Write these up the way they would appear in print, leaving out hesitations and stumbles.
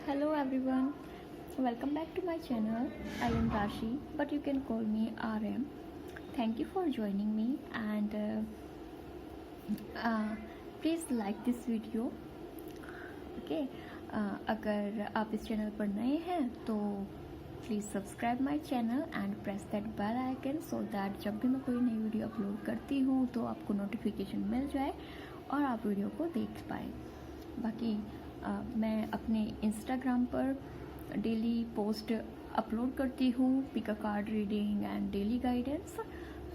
Hello everyone, welcome back to my channel. I am Rashi, but you can call me RM. Thank you for joining me and please like this video. Okay, अगर आप इस channel पर नए हैं तो please subscribe my channel and press that bell icon so that जब भी मैं कोई नई वीडियो अपलोड करती हूँ तो आपको नोटिफिकेशन मिल जाए और आप वीडियो को देख पाए। बाकी मैं अपने इंस्टाग्राम पर डेली पोस्ट अपलोड करती हूँ, pick a card reading and daily guidance.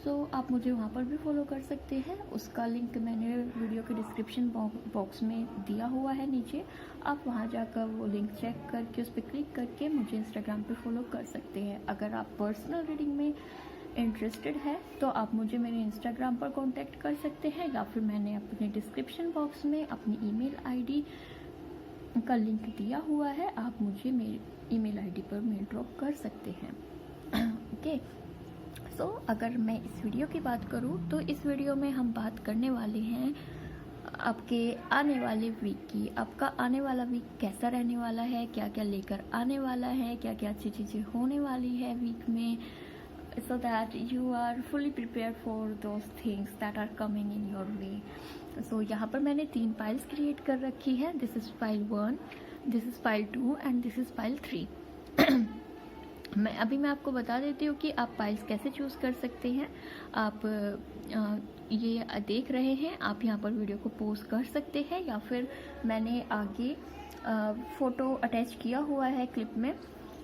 So आप मुझे वहाँ पर भी फॉलो कर सकते हैं। उसका लिंक मैंने वीडियो के डिस्क्रिप्शन बॉक्स में दिया हुआ है नीचे। आप वहाँ जाकर वो लिंक चेक करके उस पर क्लिक करके मुझे इंस्टाग्राम पे फॉलो कर सकते हैं। अगर आप पर्सनल रीडिंग में इंटरेस्टेड है तो आप मुझे मेरे इंस्टाग्राम पर कांटेक्ट कर सकते हैं या फिर मैंने अपने डिस्क्रिप्शन बॉक्स में अपनी ईमेल आईडी का लिंक दिया हुआ है, आप मुझे मेरी ईमेल आईडी पर मेल ड्रॉप कर सकते हैं। ओके, सो अगर मैं इस वीडियो की बात करूँ तो इस वीडियो में हम बात करने वाले हैं आपके आने वाले वीक की। आपका आने वाला वीक कैसा रहने वाला है, क्या क्या लेकर आने वाला है, क्या क्या अच्छी चीज़ें होने वाली है वीक में, so that you are fully prepared for those things that are coming in your way. So यहाँ पर मैंने 3 फाइल्स क्रिएट कर रखी है। This is file 1, this is file 2 and this is file 3। मैं आपको बता देती हूँ कि आप फाइल्स कैसे चूज़ कर सकते हैं। आप ये देख रहे हैं, आप यहाँ पर वीडियो को पॉज कर सकते हैं या फिर मैंने आगे फ़ोटो अटैच किया हुआ है क्लिप में,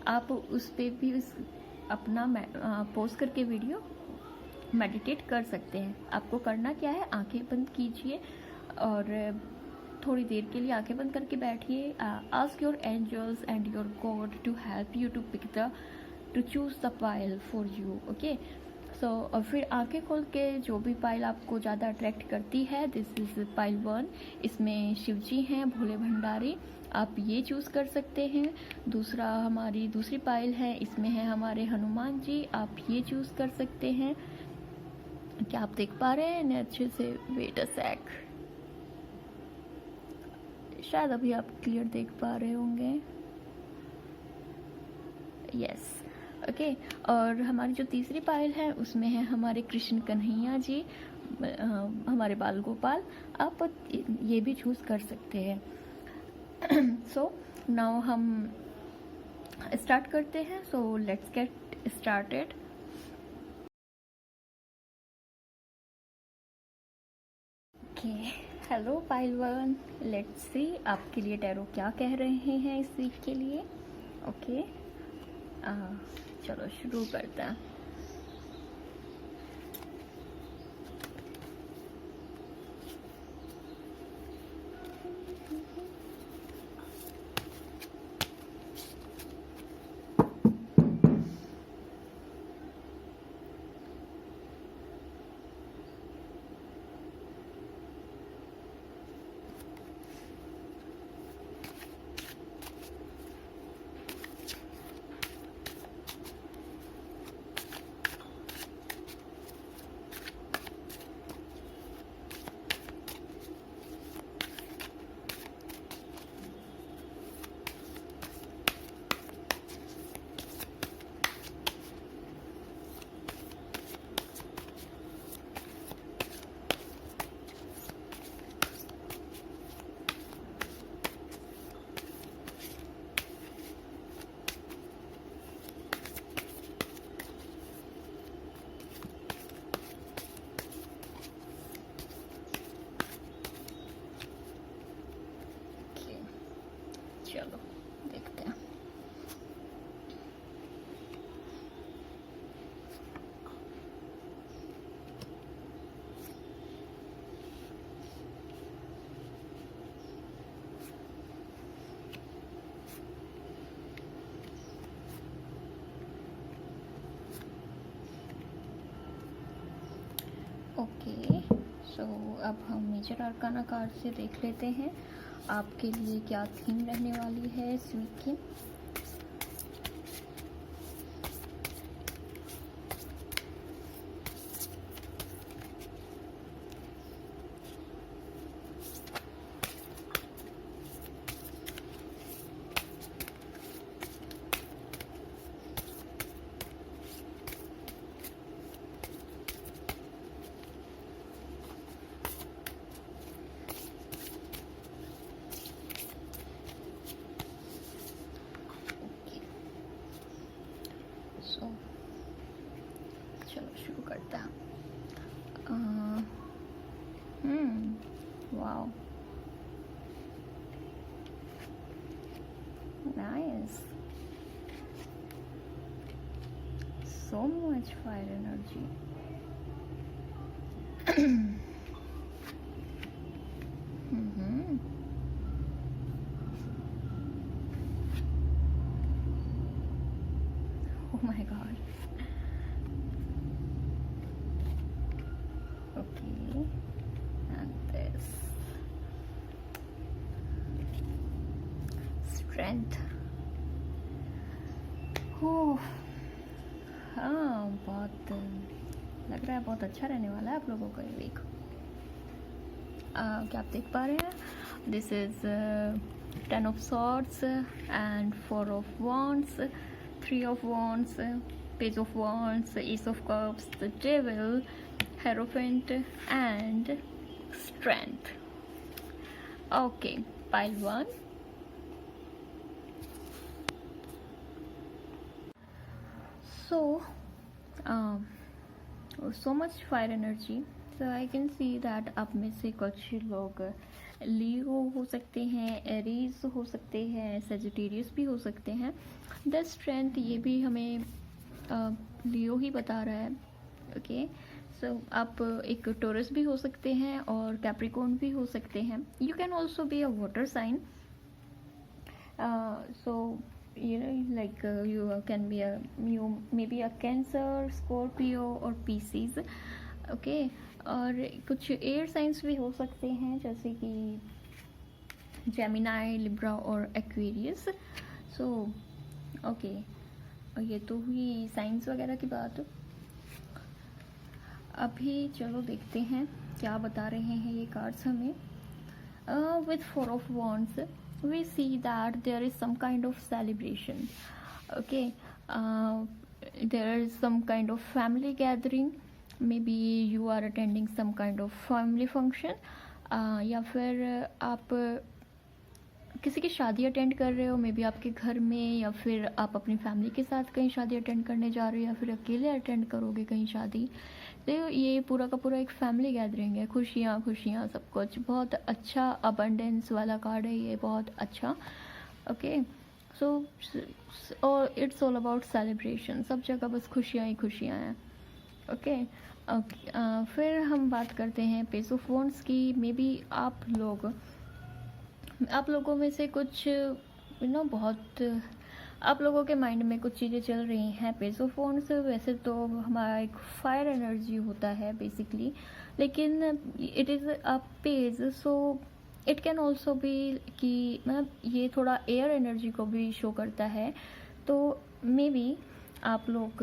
आप उस पर भी अपना पॉज करके वीडियो मेडिटेट कर सकते हैं। आपको करना क्या है, आंखें बंद कीजिए और थोड़ी देर के लिए आंखें बंद करके बैठिए। Ask your angels and your god to help you to choose the pile for you. Okay, so और फिर आंखें खोल के जो भी पाइल आपको ज़्यादा अट्रैक्ट करती है, दिस इज़ पाइल 1। इसमें शिव जी हैं, भोले भंडारी, आप ये चूज़ कर सकते हैं। दूसरा हमारी दूसरी पाइल है, इसमें है हमारे हनुमान जी, आप ये चूज़ कर सकते हैं। क्या आप देख पा रहे हैं अच्छे से? वेट अ सेक, शायद अभी आप क्लियर देख पा रहे होंगे। Yes, okay. और हमारी जो तीसरी पाइल है उसमें है हमारे कृष्ण कन्हैया जी, हमारे बाल गोपाल, आप ये भी चूज़ कर सकते हैं। सो नाउ हम स्टार्ट करते हैं। So let's get started. Okay, hello pile 1, let's see आपके लिए टैरो क्या कह रहे हैं इस वीक के लिए। ओके, चलो शुरू करते हैं। चलो देखते हैं। ओके, सो अब हम मेजर आर्काना कार्ड से देख लेते हैं आपके लिए क्या थीम रहने वाली है इस वीक की। शुरू करते हैं। Wow, nice, so much fire energy. Mhm. Oh my god. Okay, and this strength. Oh, हाँ, बहुत लग रहा है बहुत अच्छा रहने वाला है आप लोगों का ये वीक। क्या आप देख पा रहे हैं? This is 10 of swords and 4 of wands, 3 of wands, page of wands, ace of cups, the devil, hierophant and strength. Okay, pile 1. So so much fire energy. So I can see that आप में से कुछ लोग लियो हो सकते हैं, Aries हो सकते हैं, सेजिटेरियस भी हो सकते हैं। द स्ट्रेंथ ये भी हमें लियो ही बता रहा है। ओके, सो आप एक टोरस भी हो सकते हैं और कैप्रिकॉर्न भी हो सकते हैं। You can also be a water sign. So you know, like you can be you maybe a Cancer, Scorpio और Pisces. ओके, और कुछ एयर साइंस भी हो सकते हैं जैसे कि जेमिनाई, लिब्रा और एक्वेरियस। सो ओके, और ये तो हुई साइंस वगैरह की बात। अभी चलो देखते हैं क्या बता रहे हैं ये कार्ड्स हमें। With 4 of wands we see that there is some kind of celebration. Okay, there is some kind of family gathering. Maybe you are attending some kind of family function, या फिर आप किसी की शादी अटेंड कर रहे हो, मे बी आपके घर में, या फिर आप अपनी फैमिली के साथ कहीं शादी अटेंड करने जा रहे हो, या फिर अकेले अटेंड करोगे कहीं शादी। तो ये पूरा का पूरा एक फैमिली गैदरिंग है, खुशियाँ खुशियाँ सब कुछ। बहुत अच्छा अबंडेंस वाला कार्ड है ये, बहुत अच्छा। ओके, सो और इट्स ऑल अबाउट सेलिब्रेशन, सब जगह बस खुशियाँ ही खुशियाँ हैं। ओके, फिर हम बात करते हैं पेज ऑफ वॉन्ड्स की। मे बी आप लोगों में से कुछ बहुत आप लोगों के माइंड में कुछ चीज़ें चल रही हैं। पेज ऑफ वॉन्ड्स वैसे तो हमारा एक फायर एनर्जी होता है बेसिकली, लेकिन it is a page, so it can also B कि मतलब ये थोड़ा एयर एनर्जी को भी शो करता है। तो मे बी आप लोग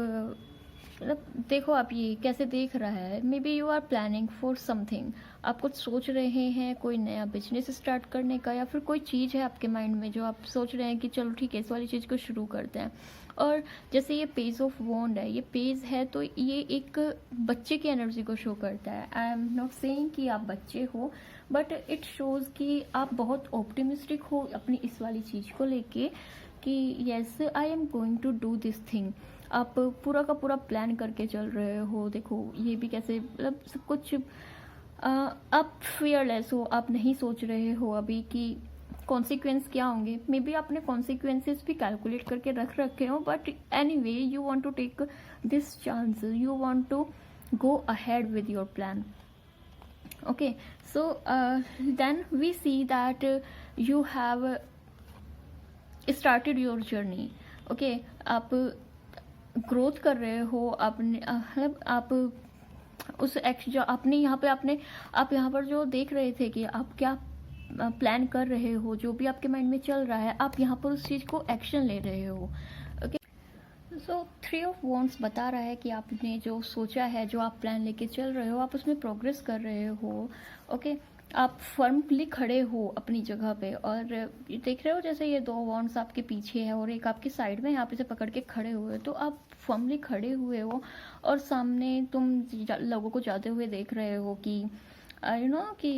मतलब देखो आप ये कैसे देख रहा है। Maybe you are planning for something, आप कुछ सोच रहे हैं, कोई नया बिजनेस स्टार्ट करने का, या फिर कोई चीज़ है आपके माइंड में जो आप सोच रहे हैं कि चलो ठीक है इस वाली चीज़ को शुरू करते हैं। और जैसे ये पेज ऑफ वॉन्ड है, ये पेज है तो ये एक बच्चे की एनर्जी को शो करता है। आई एम नॉट सेइंग कि आप बच्चे हो, बट इट शोज़ कि आप बहुत ऑप्टिमिस्टिक हो अपनी इस वाली चीज़ को लेके कि yes I am going to do this thing. आप पूरा का पूरा प्लान करके चल रहे हो। देखो ये भी कैसे मतलब सब कुछ आप फियरलेस हो, आप नहीं सोच रहे हो अभी कि कॉन्सिक्वेंस क्या होंगे। मे बी आपने कॉन्सिक्वेंसेस भी कैलकुलेट करके रख रखे हो, but anyway you want to take this chance, you want to go ahead with your plan. Okay, so then we see that you have started your journey. Okay, आप growth कर रहे हो अपने मतलब आप उस जो आपने यहाँ पे आप यहाँ पर जो देख रहे थे कि आप क्या प्लान कर रहे हो, जो भी आपके माइंड में चल रहा है, आप यहाँ पर उस चीज़ को एक्शन ले रहे हो। ओके, सो 3 of wands बता रहा है कि आपने जो सोचा है, जो आप प्लान लेके चल रहे हो, आप उसमें प्रोग्रेस कर रहे हो। ओके, आप फर्मली खड़े हो अपनी जगह पे, और देख रहे हो जैसे ये 2 wands आपके पीछे है और एक आपके साइड में, यहाँ पे से पकड़ के खड़े हुए, तो आप फर्मली खड़े हुए हो और सामने तुम लोगों को जाते हुए देख रहे हो कि यू नो कि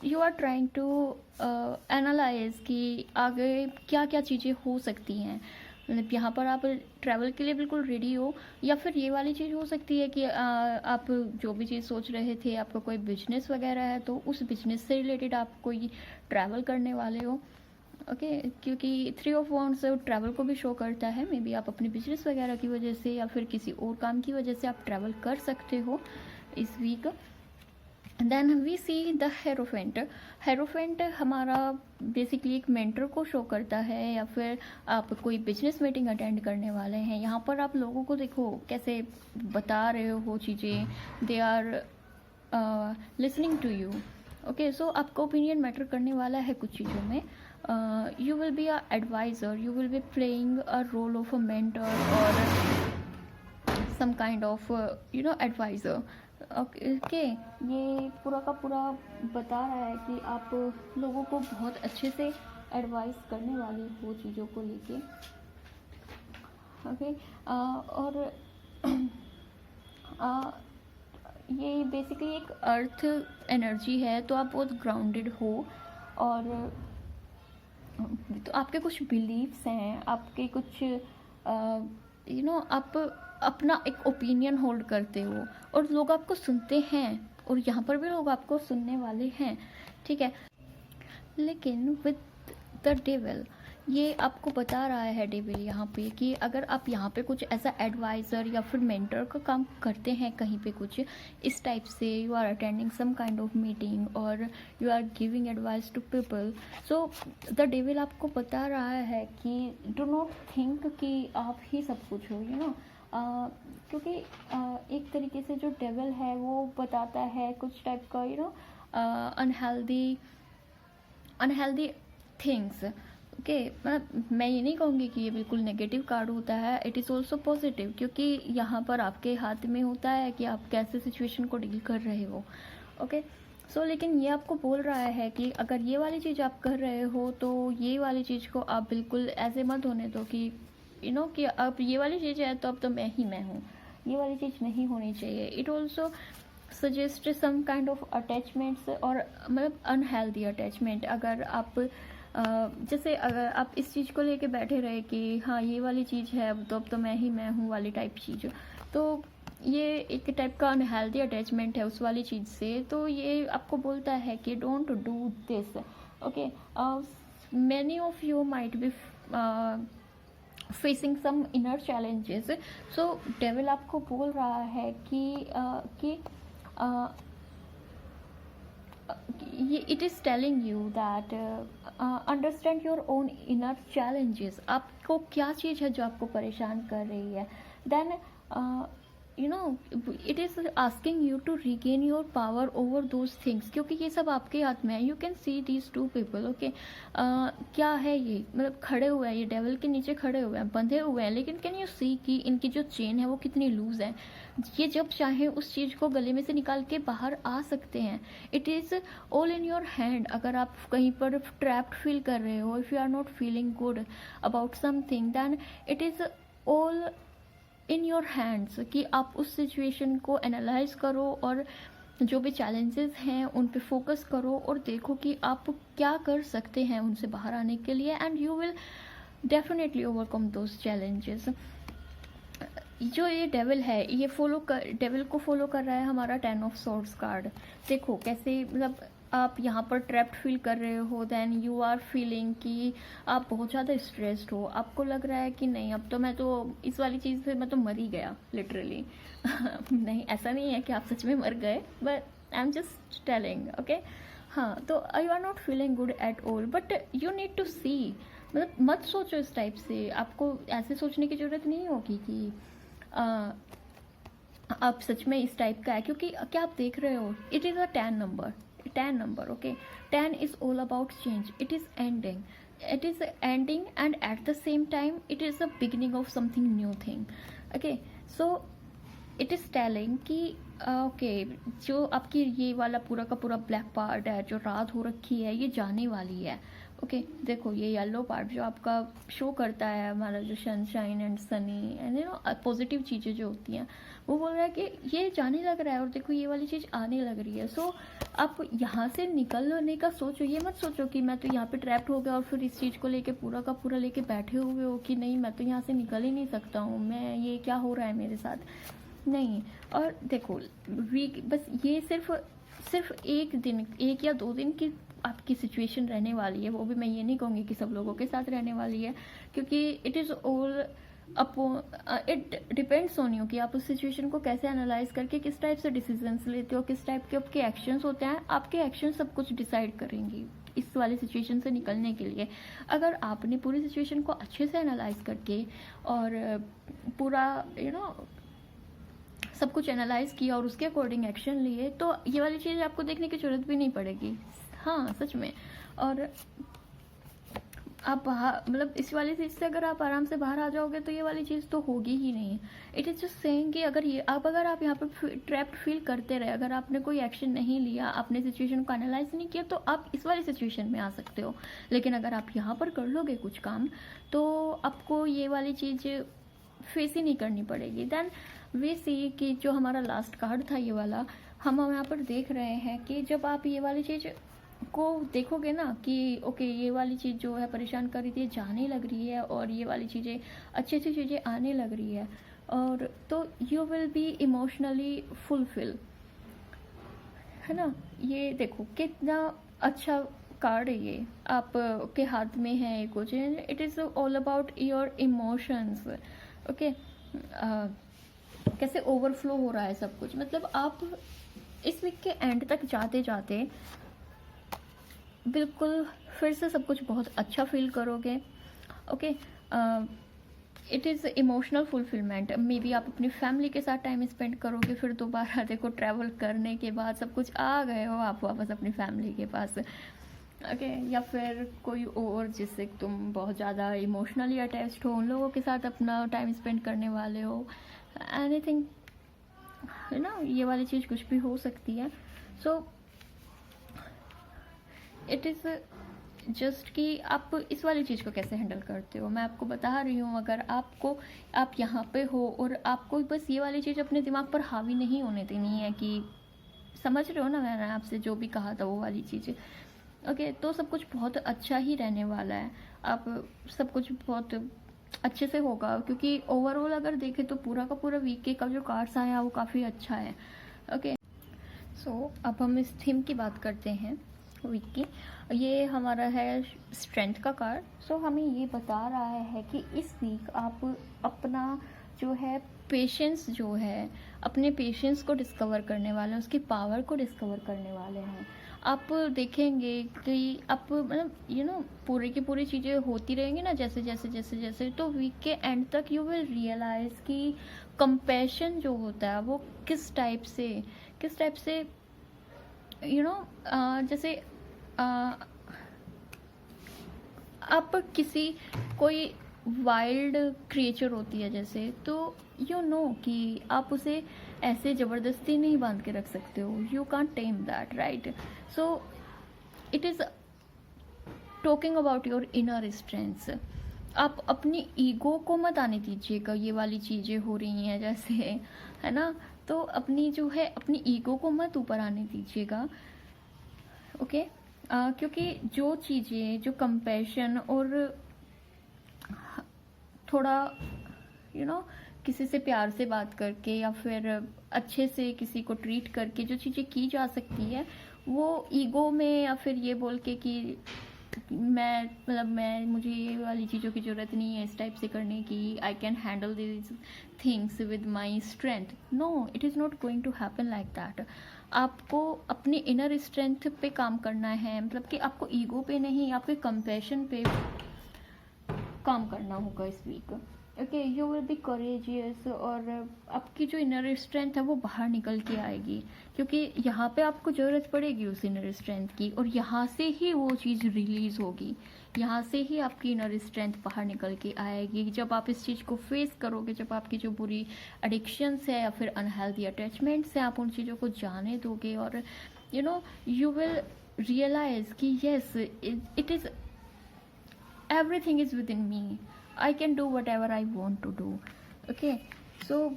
you are trying to analyse कि आगे क्या क्या चीज़ें हो सकती हैं। मतलब यहाँ पर आप ट्रैवल के लिए बिल्कुल रेडी हो, या फिर ये वाली चीज़ हो सकती है कि आप जो भी चीज़ सोच रहे थे, आपका कोई बिजनेस वगैरह है तो उस बिजनेस से रिलेटेड आप कोई ट्रैवल करने वाले हो। ओके, क्योंकि 3 ऑफ वांड्स ट्रैवल को भी शो करता है। मे बी आप अपने बिजनेस वगैरह की वजह से या फिर किसी और काम की वजह से आप ट्रैवल कर सकते हो इस week. Then we see the hierophant. Hierophant हमारा बेसिकली एक मेंटर को शो करता है, या फिर आप कोई बिजनेस मीटिंग अटेंड करने वाले हैं। यहाँ पर आप लोगों को देखो कैसे बता रहे हो चीज़ें, they are listening to you. Okay, so आपका ओपिनियन मैटर करने वाला है कुछ चीज़ों में। You will be a adviser, you will be playing a role of a mentor और some kind of adviser. Okay, ये पूरा का पूरा बता रहा है कि आप लोगों को बहुत अच्छे से एडवाइस करने वाले हो चीज़ों को लेके। ओके, और ये बेसिकली एक अर्थ एनर्जी है, तो आप बहुत ग्राउंडेड हो, और तो आपके कुछ बिलीव्स हैं, आपके कुछ आप अपना एक ओपिनियन होल्ड करते हो और लोग आपको सुनते हैं, और यहाँ पर भी लोग आपको सुनने वाले हैं, ठीक है। लेकिन विद द डेविल, ये आपको बता रहा है डेविल यहाँ पे कि अगर आप यहाँ पे कुछ ऐसा एडवाइज़र या फिर मेंटर का काम करते हैं कहीं पे कुछ इस टाइप से, you are attending some kind of meeting और you are giving advice to people, so the devil आपको बता रहा है कि डू नॉट थिंक कि आप ही सब कुछ हो, क्योंकि एक तरीके से जो डेविल है वो बताता है कुछ टाइप का अनहेल्दी थिंग्स। ओके, मैं ये नहीं कहूँगी कि ये बिल्कुल नेगेटिव कार्ड होता है, इट इज़ ऑल्सो पॉजिटिव, क्योंकि यहाँ पर आपके हाथ में होता है कि आप कैसे सिचुएशन को डील कर रहे हो। ओके, सो लेकिन ये आपको बोल रहा है कि अगर ये वाली चीज़ आप कर रहे हो तो ये वाली चीज़ को आप बिल्कुल ऐसे मत होने दो कि कि अब ये वाली चीज़ है तो अब तो मैं ही मैं हूँ, ये वाली चीज़ नहीं होनी चाहिए। It also suggest some kind of attachments, और मतलब अनहेल्दी अटैचमेंट। अगर आप जैसे अगर आप इस चीज़ को लेके बैठे रहे कि हाँ ये वाली चीज़ है अब तो मैं ही मैं हूँ वाली टाइप चीज़, तो ये एक टाइप का अनहेल्दी अटैचमेंट है उस वाली चीज़ से। तो ये आपको बोलता है कि don't do this. Okay, many of you might be facing some inner challenges, so devil आपको बोल रहा है कि it is telling you that understand your own inner challenges। आपको क्या चीज़ है जो आपको परेशान कर रही है, then it is asking you to regain your power over those things, क्योंकि ये सब आपके हाथ में है। you can see these two people, okay, क्या है ये, मतलब खड़े हुए हैं, ये डेविल के नीचे खड़े हुए हैं, बंधे हुए हैं, लेकिन कैन यू सी कि इनकी जो चेन है वो कितनी लूज है। ये जब चाहे उस चीज़ को गले में से निकाल के बाहर आ सकते हैं। It is all in your hand. अगर आप कहीं पर ट्रैप्ड फील कर रहे हो, if you are not feeling good about something, then it is all in your hands कि आप उस सिचुएशन को एनालाइज करो और जो भी चैलेंजेस हैं उन पे फोकस करो और देखो कि आप क्या कर सकते हैं उनसे बाहर आने के लिए, and you will definitely overcome those challenges. जो ये डेविल है ये डेविल को फॉलो कर रहा है हमारा 10 ऑफ सॉर्ड्स कार्ड। देखो कैसे, मतलब आप यहाँ पर ट्रैप्ड फील कर रहे हो, देन यू आर फीलिंग कि आप बहुत ज़्यादा स्ट्रेस्ड हो, आपको लग रहा है कि नहीं अब तो मैं तो इस वाली चीज़ से मैं तो मर ही गया लिटरली। नहीं, ऐसा नहीं है कि आप सच में मर गए, but I am just telling, okay. हाँ, तो you are not feeling good at all, but you need to see, मतलब मत सोचो इस टाइप से। आपको ऐसे सोचने की ज़रूरत नहीं होगी कि आप सच में इस टाइप का है, क्योंकि क्या आप देख रहे हो, it is a 10 number, okay. 10 is all about change, it is ending and at the same time it is a beginning of something new thing, okay. So it is telling कि okay, जो आपकी ये वाला पूरा का पूरा black part है, जो रात हो रखी है, ये जाने वाली है, ओके देखो ये येलो पार्ट जो आपका शो करता है हमारा जो sunshine and Sunny and positive चीज़ें जो होती हैं, वो बोल रहा है कि ये जाने लग रहा है और देखो ये वाली चीज़ आने लग रही है। सो आप यहाँ से निकलने का सोचो, ये मत सोचो कि मैं तो यहाँ पे ट्रैप्ड हो गया और फिर इस चीज़ को लेके पूरा का पूरा लेके बैठे हुए हो कि नहीं मैं तो यहाँ से निकल ही नहीं सकता हूँ, मैं ये क्या हो रहा है मेरे साथ। नहीं, और देखो वीक बस ये सिर्फ एक दिन, 1 या 2 दिन की आपकी सिचुएशन रहने वाली है। वो भी मैं ये नहीं कहूँगी कि सब लोगों के साथ रहने वाली है, क्योंकि it is all it depends on you कि आप उस सिचुएशन को कैसे एनालाइज करके किस टाइप से डिसीजंस लेते हो, किस टाइप के आपके एक्शंस होते हैं। आपके एक्शन सब कुछ डिसाइड करेंगी इस वाली सिचुएशन से निकलने के लिए। अगर आपने पूरी सिचुएशन को अच्छे से एनालाइज करके और पूरा सब कुछ एनालाइज किया और उसके अकॉर्डिंग एक्शन लिए, तो ये वाली चीज़ आपको देखने की जरूरत भी नहीं पड़ेगी। हाँ सच में। और आप बाहर मतलब इस वाली चीज़ से अगर आप आराम से बाहर आ जाओगे तो ये वाली चीज़ तो होगी ही नहीं। इट इज़ जस्ट सेइंग कि अगर आप यहाँ पर ट्रैप्ड फील करते रहे, अगर आपने कोई एक्शन नहीं लिया, आपने सिचुएशन को एनालाइज नहीं किया, तो आप इस वाली सिचुएशन में आ सकते हो। लेकिन अगर आप यहाँ पर कर लोगे कुछ काम, तो आपको ये वाली चीज़ फेस ही नहीं करनी पड़ेगी। देन वी सी कि जो हमारा लास्ट कार्ड था ये वाला, हम यहाँ पर देख रहे हैं कि जब आप ये वाली चीज़ को देखोगे ना कि ओके ये वाली चीज़ जो है परेशान कर रही थी जाने लग रही है और ये वाली चीज़ें अच्छी अच्छी चीज़ें आने लग रही है, और तो you will B emotionally fulfil, है ना। ये देखो कितना अच्छा कार्ड है ये आप के हाथ में है ये कुछ। It is all about your emotions. Okay कैसे ओवरफ्लो हो रहा है सब कुछ, मतलब आप इस वीक के एंड तक जाते जाते बिल्कुल फिर से सब कुछ बहुत अच्छा फील करोगे। Okay it is emotional fulfilment. May be आप अपनी फैमिली के साथ टाइम स्पेंड करोगे, फिर दोबारा देखो ट्रैवल करने के बाद सब कुछ आ गए हो आप वापस अपनी फैमिली के पास। ओके या फिर कोई और जिससे तुम बहुत ज़्यादा इमोशनली अटैच्ड हो, उन लोगों के साथ अपना टाइम स्पेंड करने वाले हो, एनीथिंग, है ना। ये वाली चीज़ कुछ भी हो सकती है। सो इट इज़ जस्ट कि आप इस वाली चीज़ को कैसे हैंडल करते हो, मैं आपको बता रही हूँ। अगर आप यहाँ पे हो और आपको बस ये वाली चीज़ अपने दिमाग पर हावी नहीं होने देनी है कि समझ रहे हो ना मैंने आपसे जो भी कहा था वो वाली चीज़ें। ओके तो सब कुछ बहुत अच्छा ही रहने वाला है, आप सब कुछ बहुत अच्छे से होगा, क्योंकि ओवरऑल अगर देखें तो पूरा का पूरा वीक का जो कार्ड्स आया वो काफ़ी अच्छा है। ओके सो अब हम इस थीम की बात करते हैं वीक की। ये हमारा है स्ट्रेंथ का कार्ड। सो हमें ये बता रहा है कि इस वीक आप अपना जो है पेशेंस जो है, अपने पेशेंस को डिस्कवर करने वाले हैं, उसकी पावर को डिस्कवर करने वाले हैं। आप देखेंगे कि आप मतलब पूरी की पूरी चीज़ें होती रहेंगी ना जैसे जैसे जैसे जैसे, तो वीक के एंड तक यू विल रियलाइज़ कि कंपैशन जो होता है वो किस टाइप से जैसे आप किसी कोई वाइल्ड क्रिएचर होती है जैसे, तो कि आप उसे ऐसे ज़बरदस्ती नहीं बांध के रख सकते हो, you can't time that, right. So it is talking about your inner strengths. आप अपनी ईगो को मत आने दीजिएगा, ये वाली चीज़ें हो रही हैं जैसे, है ना, तो अपनी ईगो को मत ऊपर आने दीजिएगा। ओके क्योंकि जो चीज़ें जो कंपैशन और थोड़ा किसी से प्यार से बात करके या फिर अच्छे से किसी को ट्रीट करके जो चीज़ें की जा सकती है, वो ईगो में या फिर ये बोल के कि मुझे ये वाली चीज़ों की ज़रूरत नहीं है इस टाइप से करने की, I can handle this things with my strength. No, it is not going to happen like that. आपको अपनी इनर स्ट्रेंथ पे काम करना है, मतलब कि आपको ईगो पे नहीं, आपके कंपैशन पे काम करना होगा इस week. Okay you will be courageous, और आपकी जो इनर स्ट्रेंथ है वो बाहर निकल के आएगी, क्योंकि यहाँ पे आपको ज़रूरत पड़ेगी उस इनर स्ट्रेंथ की, और यहाँ से ही वो चीज़ रिलीज़ होगी, यहाँ से ही आपकी इनर स्ट्रेंथ बाहर निकल के आएगी। जब आप इस चीज़ को फेस करोगे, जब आपकी जो बुरी एडिक्शंस है या फिर अनहेल्दी अटैचमेंट्स हैं, आप उन चीज़ों को जाने दोगे, और यू विल रियलाइज़ कि yes it is everything is within me. I can do whatever I want to do. Okay, so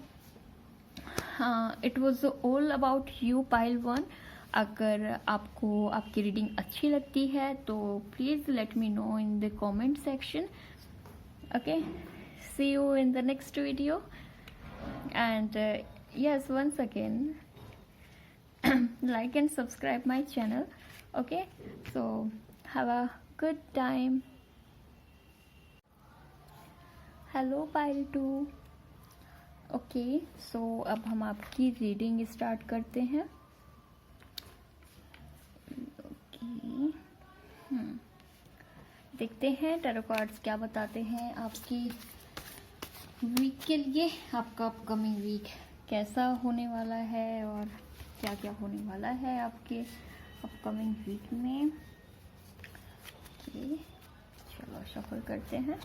it was all about you pile 1. अगर आपको आपकी रीडिंग अच्छी लगती है तो please let me know in the comment section. Okay, see you in the next video. And yes, once again, like and subscribe my channel. Okay, so have a good time. Hello pile 2. Okay, सो अब हम आपकी reading start करते हैं. Okay, देखते हैं tarot cards क्या बताते हैं आपकी वीक के लिए. आपका अपकमिंग वीक कैसा होने वाला है और क्या क्या होने वाला है आपके अपकमिंग वीक में. ओके, चलो शफल करते हैं.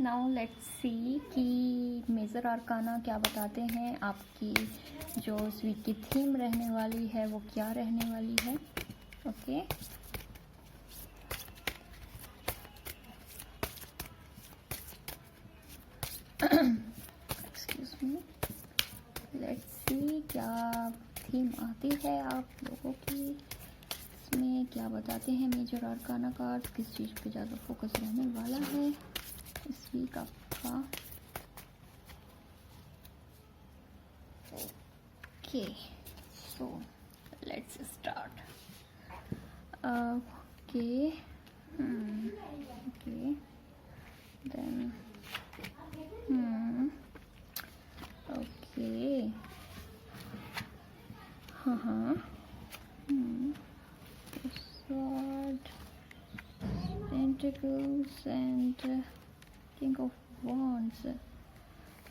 नाउ लेट्स सी कि मेजर आर्काना क्या बताते हैं. आपकी जो इस वीक की थीम रहने वाली है वो क्या रहने वाली है. Okay, excuse me. Let's see क्या थीम आती है आप लोगों की. इसमें क्या बताते हैं मेजर आर्काना कार्ड्स. किस चीज़ पे ज़्यादा फोकस रहने वाला है इस वीक आपका. Okay, so let's start. Okay, okay, then okay, हाँ, sword, pentacles and King of Wands.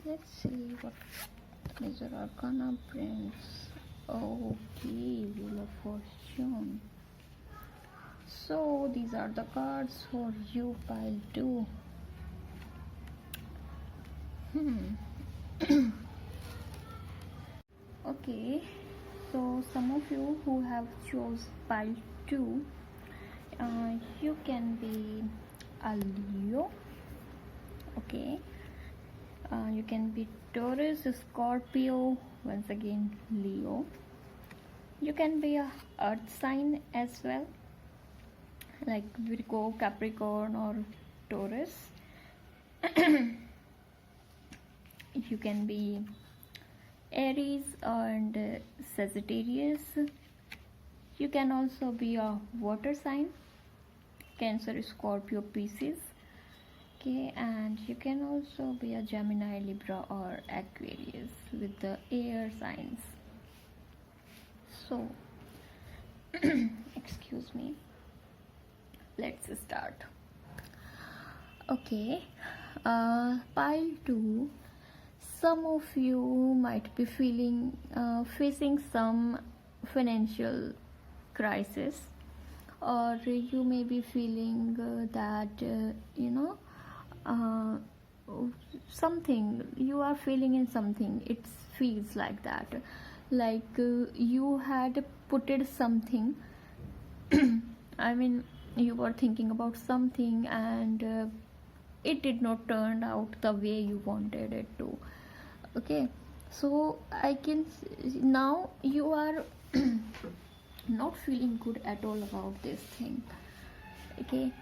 Let's see what Major Arcana brings. Okay, Wheel of Fortune. So these are the cards for you pile 2. Okay, so some of you who have chose pile 2, you can be a Leo. Okay, you can be Taurus, Scorpio, once again Leo. You can be a earth sign as well, like Virgo, Capricorn or Taurus. You can be Aries and Sagittarius. You can also be a water sign, Cancer, Scorpio, Pisces. Okay, and you can also be a Gemini, Libra or Aquarius with the air signs. So excuse me, let's start. Okay, pile 2, some of you might be facing some financial crisis, or you may be feeling that something you are feeling in something. It feels like that, like you had put it something. I mean, you were thinking about something and it did not turn out the way you wanted it to. Okay, so I can now you are not feeling good at all about this thing. Okay,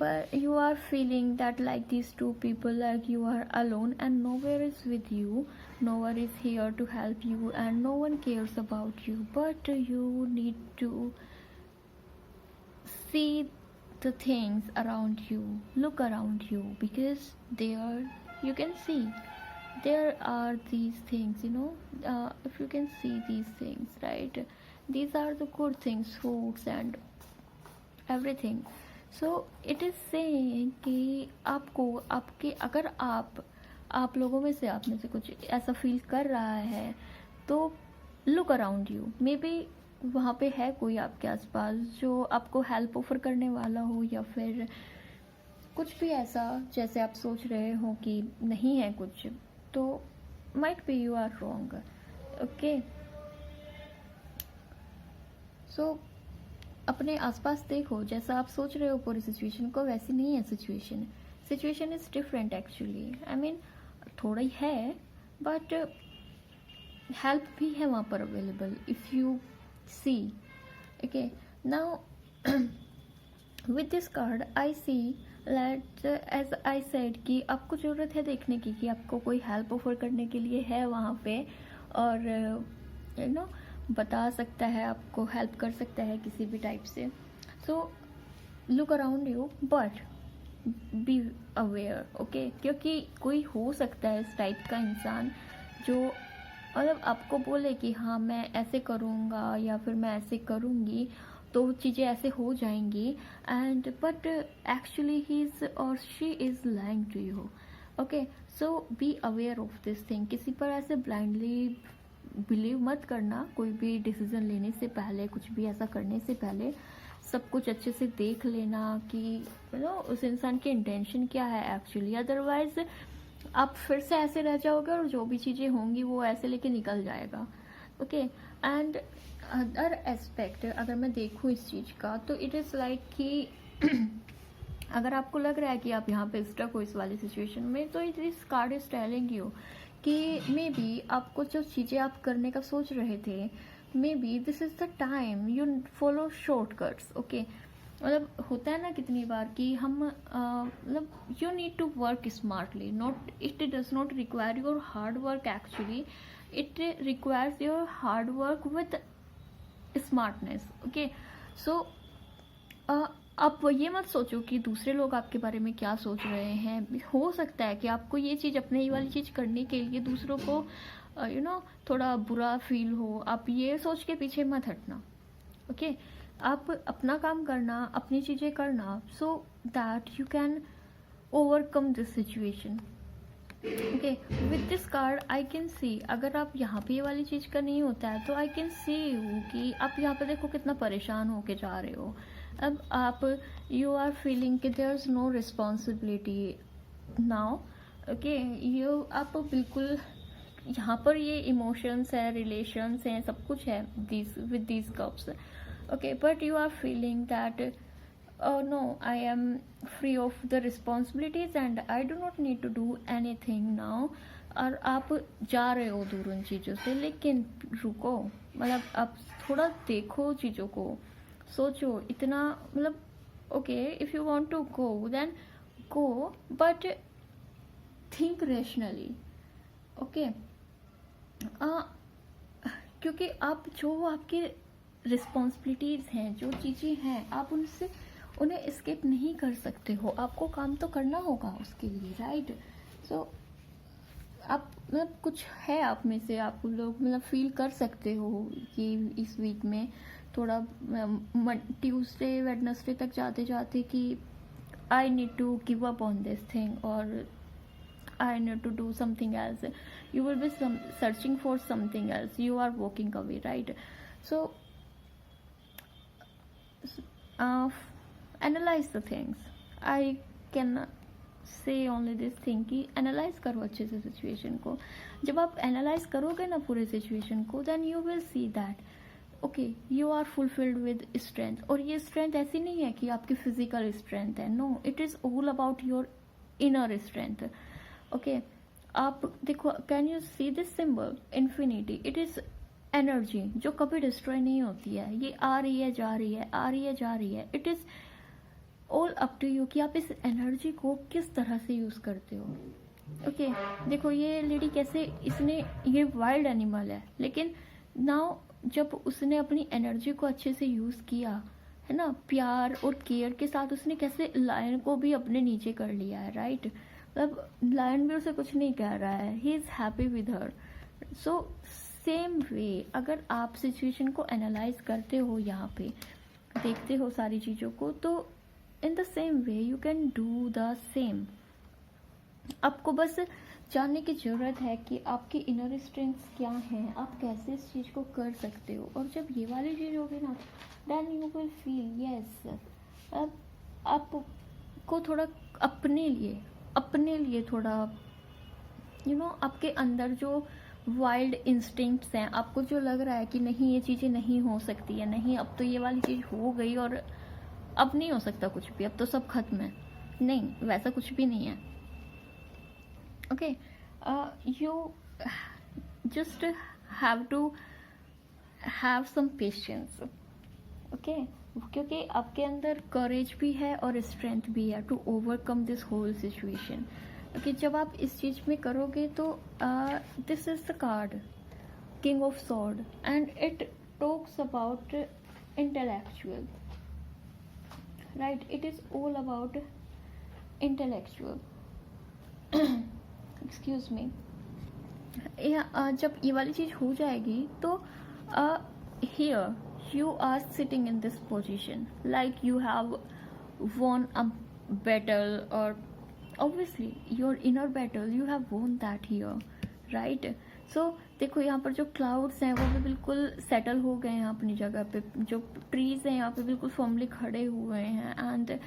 but you are feeling that like these two people, like you are alone and nowhere is with you, no one is here to help you and no one cares about you, but you need to see the things around you, look around you, because there you can see there are these things, if you can see these things, right? These are the good things, fruits and everything. So it is saying कि आपको आपके अगर आप लोगों में से आप में से कुछ ऐसा फील कर रहा है तो look around you, may be वहाँ पे है कोई आपके आसपास जो आपको हेल्प ऑफर करने वाला हो, या फिर कुछ भी ऐसा जैसे आप सोच रहे हो कि नहीं है कुछ, तो might be you are wrong. Okay, so अपने आसपास देखो, जैसा आप सोच रहे हो पूरी सिचुएशन को वैसी नहीं है situation is different actually. I mean थोड़ा ही है बट हेल्प भी है वहाँ पर available if you see. Okay, now with this card I see that as I said कि आपको ज़रूरत है देखने की कि आपको कोई हेल्प ऑफर करने के लिए है वहाँ पे, और बता सकता है आपको, हेल्प कर सकता है किसी भी टाइप से. So look around you but be aware. Okay, क्योंकि कोई हो सकता है इस टाइप का इंसान जो मतलब आपको बोले कि हाँ मैं ऐसे करूँगा या फिर मैं ऐसे करूँगी तो चीज़ें ऐसे हो जाएंगी, and but actually he is और she is lying to you. Okay, so be aware of this thing. किसी पर ऐसे ब्लाइंडली बिलीव मत करना. कोई भी डिसीजन लेने से पहले, कुछ भी ऐसा करने से पहले सब कुछ अच्छे से देख लेना कि उस इंसान की इंटेंशन क्या है एक्चुअली. अदरवाइज आप फिर से ऐसे रह जाओगे और जो भी चीज़ें होंगी वो ऐसे लेके निकल जाएगा. ओके, एंड अदर एस्पेक्ट अगर मैं देखूँ इस चीज़ का तो इट इज़ लाइक कि अगर आपको लग रहा है कि आप यहाँ पे स्टक हो इस वाली सिचुएशन में, तो it is called is telling you कि मे बी आपको जो चीज़ें आप करने का सोच रहे थे, may be this is the time you follow shortcuts. Okay, मतलब होता है ना कितनी बार कि हम मतलब you need to work smartly. Not it does not require your hard work actually, it requires your hard work with smartness. Okay, so आप ये मत सोचो कि दूसरे लोग आपके बारे में क्या सोच रहे हैं. हो सकता है कि आपको ये चीज़, अपने ये वाली चीज़ करने के लिए दूसरों को थोड़ा बुरा फील हो. आप ये सोच के पीछे मत हटना. ओके, आप अपना काम करना, अपनी चीज़ें करना, सो that you can overcome this situation. Okay, with this card I can सी, अगर आप यहाँ पे ये वाली चीज़ का नहीं होता है तो आई कैन सी यू कि आप यहाँ पे देखो कितना परेशान होके जा रहे हो. अब आप यू आर फीलिंग कि there is no responsibility now. Okay, you आप बिल्कुल यहाँ पर ये इमोशंस है, रिलेशंस हैं, सब कुछ है this with this cups. Okay, but you are feeling that no, I am free of the responsibilities and I do not need to do anything now. और आप जा रहे हो दूर उन चीज़ों से, लेकिन रुको, मतलब आप थोड़ा देखो चीज़ों को, सोचो इतना, मतलब okay, if you want to go then go, but think rationally. Okay, क्योंकि आप जो आपके रिस्पॉन्सिबिलिटीज़ हैं, जो चीज़ें हैं, आप उन्हें एस्केप नहीं कर सकते हो. आपको काम तो करना होगा उसके लिए, राइट? सो आप मतलब कुछ है आप में से, आप लोग मतलब फील कर सकते हो कि इस वीक में थोड़ा ट्यूसडे वेडनेसडे तक जाते जाते कि I need to give up on this thing, और I need to do something else. You will be searching for something else. You are walking away, right? So analyze the things. I can say only this thing कि analyze करो अच्छे से situation को. जब आप analyze करोगे ना पूरे सिचुएशन को, then you will see that okay, you are fulfilled with strength. और ये strength ऐसी नहीं है कि आपकी physical strength है. No, it is all about your inner strength. Okay, आप देखो, can you see this symbol infinity? It is energy जो कभी डिस्ट्रॉय नहीं होती है, ये आ रही है जा रही है, आ रही है जा रही है। It is all up to you कि आप इस एनर्जी को किस तरह से यूज करते हो। ओके, देखो ये लेडी कैसे, इसने, ये वाइल्ड एनिमल है, लेकिन नाउ जब उसने अपनी एनर्जी को अच्छे से यूज किया है ना, प्यार और केयर के साथ, उसने कैसे लायन को भी अपने नीचे कर लिया है, राइट? मतलब लायन भी उसे कुछ नहीं कह रहा है, he is happy with her. So same way, अगर आप सिचुएशन को एनालाइज करते हो, यहाँ पे देखते हो सारी चीजों को, तो in the same way you can do the same. आपको बस जानने की ज़रूरत है कि आपकी इनर स्ट्रेंथ्स क्या हैं, आप कैसे इस चीज़ को कर सकते हो। और जब ये वाली चीज़ होगी ना, then you will feel yes, अब आपको थोड़ा अपने लिए थोड़ा आपके अंदर जो वाइल्ड इंस्टिंक्ट्स हैं, आपको जो लग रहा है कि नहीं ये चीज़ें नहीं हो सकती है, नहीं अब तो ये वाली चीज़ हो गई और अब नहीं हो सकता कुछ भी, अब तो सब खत्म है, नहीं, वैसा कुछ भी नहीं है। Okay, you just have to have some patience, okay? क्योंकि आपके अंदर करेज भी है और स्ट्रेंथ भी है to overcome this whole situation. Okay, जब आप इस चीज़ में करोगे तो this is the card king of sword and it talks about intellectual, right? It is all about intellectual. Excuse me. जब ये वाली चीज हो जाएगी तो here you are sitting in this position like you have won a battle, or obviously your inner battle you have won that here, right? So देखो यहाँ पर जो क्लाउड्स हैं वो भी बिल्कुल सेटल हो गए हैं अपनी जगह पे, जो ट्रीज हैं यहाँ पे बिल्कुल फॉर्मली खड़े हुए हैं, एंड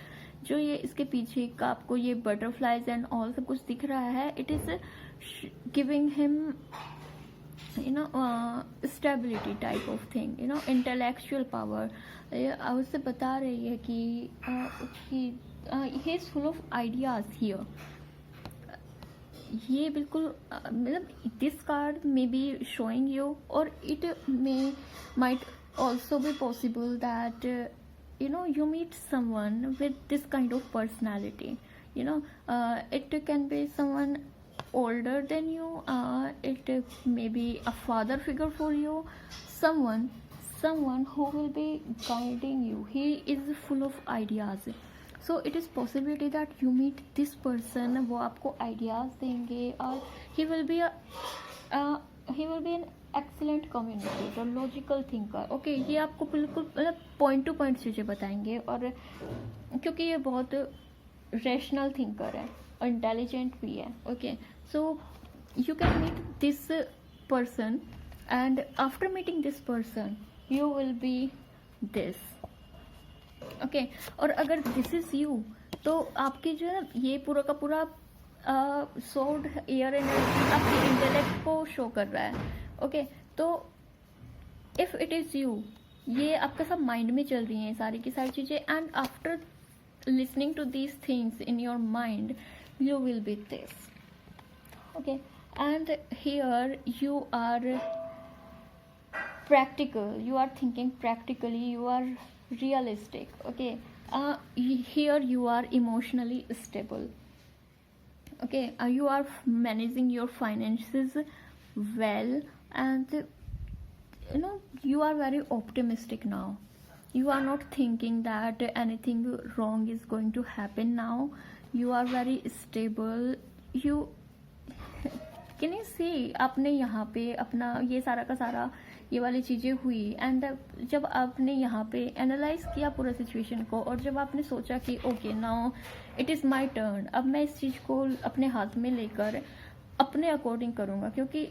जो ये इसके पीछे का आपको ये बटरफ्लाइज एंड ऑल सब कुछ दिख रहा है, it is giving him stability type of thing, intellectual power. उससे बता रही है कि he is full of ideas here. ये बिल्कुल मतलब this card may be showing you, और it may might also be possible that you meet someone with this kind of personality. It can be someone older than you, it may be a father figure for you, someone who will be guiding you. He is full of ideas, so it is possibility that you meet this person, वो आपको ideas देंगे, और he will be an excellent communicator, logical thinker. Okay, ये आपको बिल्कुल मतलब point two point चीज़ें बताएंगे, और क्योंकि ये बहुत रैशनल थिंकर है और इंटेलिजेंट भी है। Okay, so you can meet this person, and after meeting this person you will be this. Okay, और अगर दिस इज यू, तो आपकी जो है ये पूरा का पूरा सोर्ड एयर एनर्जी आपके इंटेलेक्ट को शो कर रहा है। ओके, तो इफ इट इज यू, ये आपका सब माइंड में चल रही हैं सारी की सारी चीजें, and after listening to these things in your mind you will be this. Okay, and here you are practical, you are thinking practically, you are realistic. Okay, here you are emotionally stable. Okay, you are managing your finances well, and you are very optimistic now. You are not thinking that anything wrong is going to happen now. You are very stable. You can you see, आपने यहाँ पे अपना ये सारा का सारा ये वाली चीज़ें हुई, एंड जब आपने यहाँ पे एनालाइज किया पूरा सिचुएशन को, और जब आपने सोचा कि okay now it is my turn, अब मैं इस चीज़ को अपने हाथ में लेकर अपने अकॉर्डिंग करूँगा, क्योंकि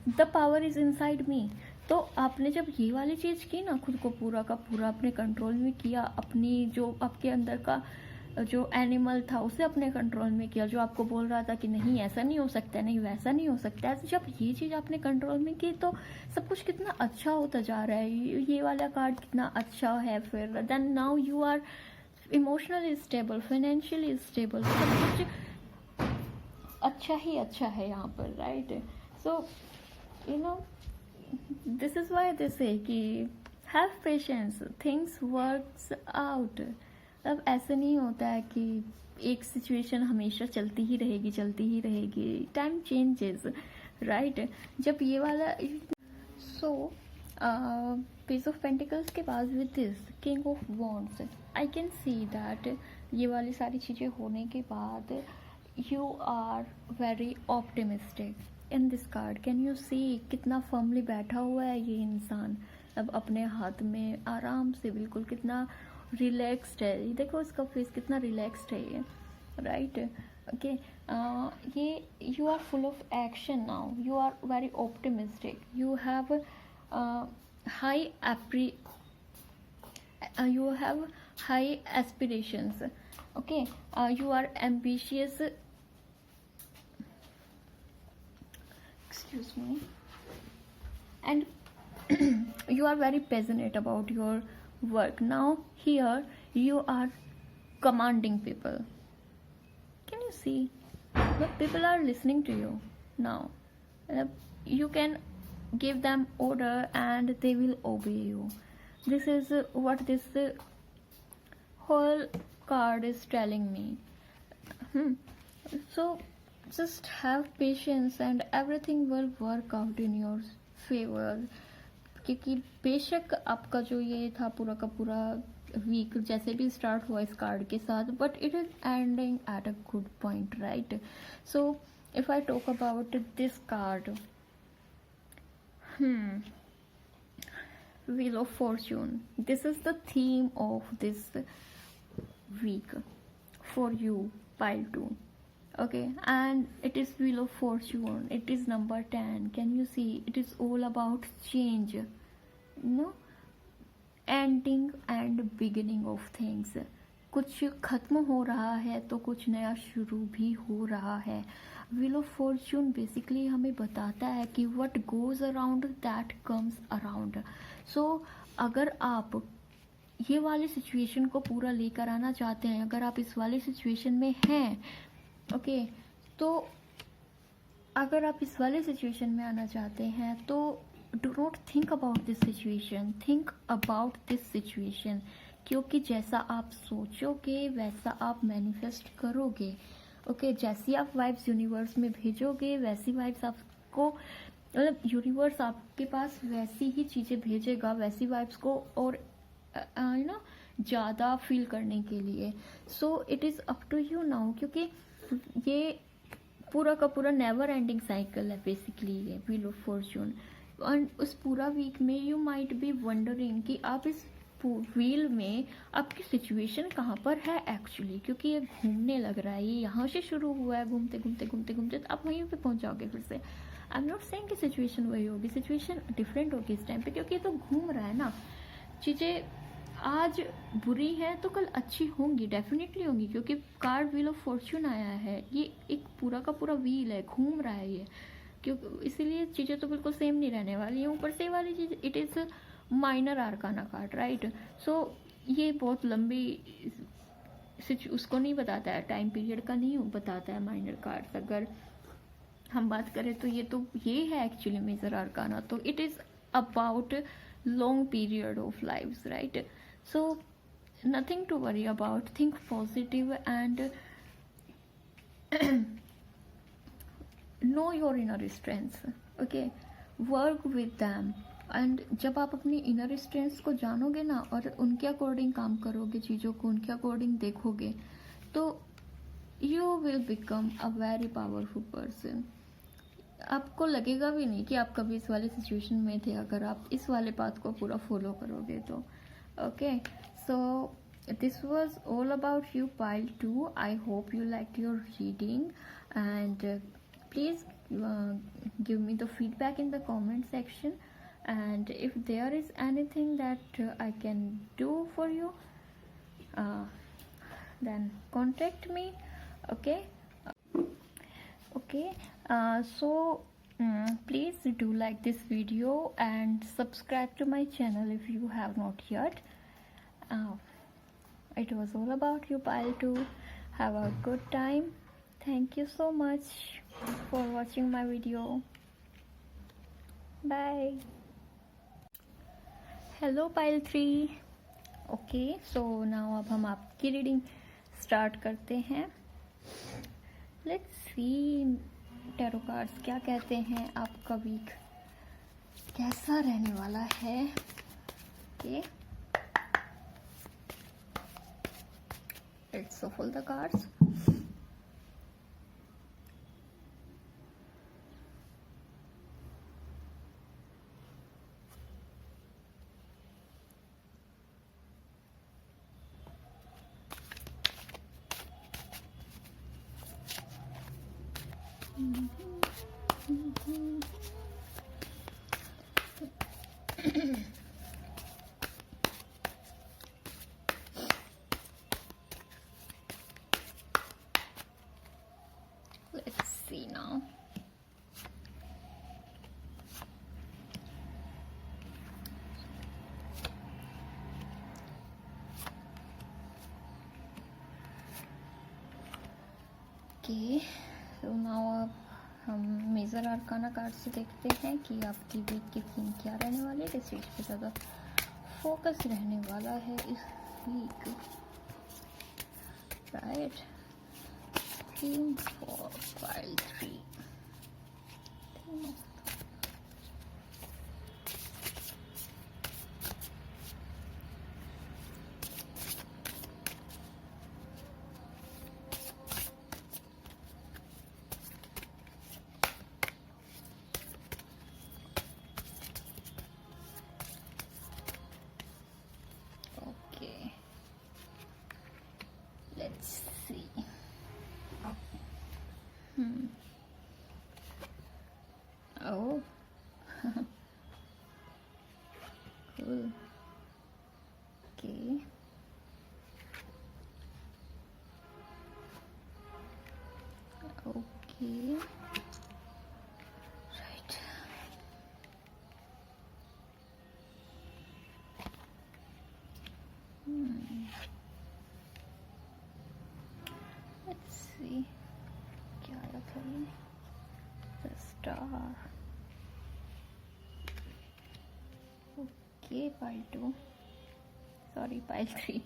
the power is inside me. तो आपने जब ये वाली चीज़ की ना, खुद को पूरा का पूरा अपने कंट्रोल में किया, अपनी जो आपके अंदर का जो एनिमल था उसे अपने कंट्रोल में किया, जो आपको बोल रहा था कि नहीं ऐसा नहीं हो सकता, नहीं वैसा नहीं हो सकता, जब ये चीज़ आपने कंट्रोल में की तो सब कुछ कितना अच्छा होता जा रहा है। ये वाला कार्ड कितना अच्छा है। फिर then now you are emotionally stable, financially stable, सब कुछ अच्छा ही अच्छा है यहाँ पर, right? So you know, this is why they say कि have patience, things works out. अब ऐसे नहीं होता है कि एक सिचुएशन हमेशा चलती ही रहेगी, चलती ही रहेगी। Time changes, right? जब ये वाला सो पेज ऑफ पेंटिकल्स के बाद with this king of wands, I can see that ये वाली सारी चीज़ें होने के बाद you are very optimistic in this card. Can you see कितना फर्मली बैठा हुआ है ये इंसान, अब अपने हाथ में आराम से बिल्कुल कितना रिलैक्स्ड है। ये देखो इसका फेस कितना रिलैक्स्ड है ये, राइट? ओके, ये you are full of action now, you are very optimistic, you have high you have high aspirations, okay? You are ambitious, excuse me, and you are very passionate about your work. Now here you are commanding people. Can you see what people are listening to you now? You can give them order and they will obey you. This is what this whole card is telling me. So just have patience and everything will work out in your favor. क्योंकि बेशक आपका जो ये था पूरा का पूरा week जैसे भी स्टार्ट हुआ इस कार्ड के साथ, but it is ending at a good point, right? So if I talk about this card, Wheel of Fortune. This is the theme of this week for you, pile 2. Okay, and it is Wheel of Fortune. It is number 10. Can you see? It is all about change. You know, ending and beginning of things. कुछ खत्म हो रहा है तो कुछ नया शुरू भी हो रहा है। व्हील ऑफ फॉर्चून बेसिकली हमें बताता है कि what goes around that comes around. So अगर आप ये वाली सिचुएशन को पूरा लेकर आना चाहते हैं, अगर आप इस वाली सिचुएशन में हैं, ओके, तो अगर आप इस वाले सिचुएशन में आना चाहते हैं तो do not think about this situation, think about this situation, क्योंकि जैसा आप सोचोगे वैसा आप मैनिफेस्ट करोगे। ओके, जैसी आप वाइब्स यूनिवर्स में भेजोगे वैसी वाइब्स आपको, मतलब यूनिवर्स आपके पास वैसी ही चीज़ें भेजेगा, वैसी वाइब्स को और यू नो ज़्यादा फील करने के लिए। So it is up to you now, क्योंकि ये पूरा का पूरा नेवर एंडिंग साइकिल है बेसिकली ये व्हील ऑफ फॉर्चून। और उस पूरा वीक में यू माइट बी वंडरिंग कि आप इस व्हील में आपकी सिचुएशन कहाँ पर है एक्चुअली, क्योंकि ये घूमने लग रहा है, ये यहाँ से शुरू हुआ है, घूमते घूमते घूमते घूमते तो आप वहीं पे पहुँच जाओगे फिर से। आई एम नॉट सेइंग कि सिचुएशन वही होगी, सिचुएशन डिफरेंट होगी इस टाइम पे, क्योंकि ये तो घूम रहा है ना। चीज़ें आज बुरी है तो कल अच्छी होंगी, डेफिनेटली होंगी, क्योंकि कार्ड व्हील ऑफ फॉर्चून आया है, ये एक पूरा का पूरा व्हील है, घूम रहा है ये, क्योंकि इसीलिए चीज़ें तो बिल्कुल सेम नहीं रहने वाली हैं। ऊपर से वाली चीज़ it is minor arcana card, right? So ये बहुत लंबी उसको नहीं बताता है, टाइम पीरियड का नहीं बताता है माइनर कार्ड्स। अगर हम बात करें तो ये है एक्चुअली मेजर आर्काना, तो it is about long period of life, right? So nothing to worry about, think positive and know your inner strengths, okay, work with them. And जब आप अपनी इनर स्ट्रेंथ्स को जानोगे ना और उनके अकॉर्डिंग काम करोगे, चीज़ों को उनके अकॉर्डिंग देखोगे, तो you will become a very powerful person. आपको लगेगा भी नहीं कि आप कभी इस वाले सिचुएशन में थे, अगर आप इस वाले पाथ को पूरा फॉलो करोगे तो। Okay, so this was all about you, pile 2. I hope you liked your reading, and please give me the feedback in the comment section, and if there is anything that I can do for you, then contact me. Okay, so please do like this video and subscribe to my channel if you have not yet. It was all about you, pile 2. Have a good time. Thank you so much for watching my video. Bye. Hello pile 3. Okay so now अब हम आपकी reading start करते हैं. Let's see tarot cards क्या कहते हैं. आपका week कैसा रहने वाला है. ओके लेट्स सफल the cards. Let's see now. Okay, so now अब हम मेजर आर्काना कार्ड से देखते हैं कि आपकी वीक की थीम क्या रहने वाली है, किस चीज़ पे ज़्यादा फोकस रहने वाला है इस week. Right, theme for pile 3. Let's see. Oh. Cool. Okay. Okay. Right. Let's see. क्या रखा है? The star. Okay, pile 2. Sorry, pile 3.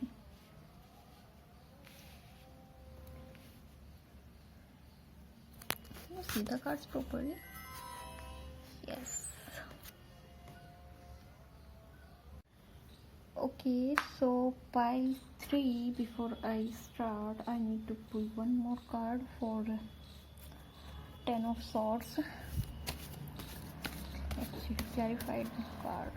Can you see the cards properly? Yes. Okay, so pile 3, before I start, I need to pull one more card for 10 of Swords. Let's see the clarified card.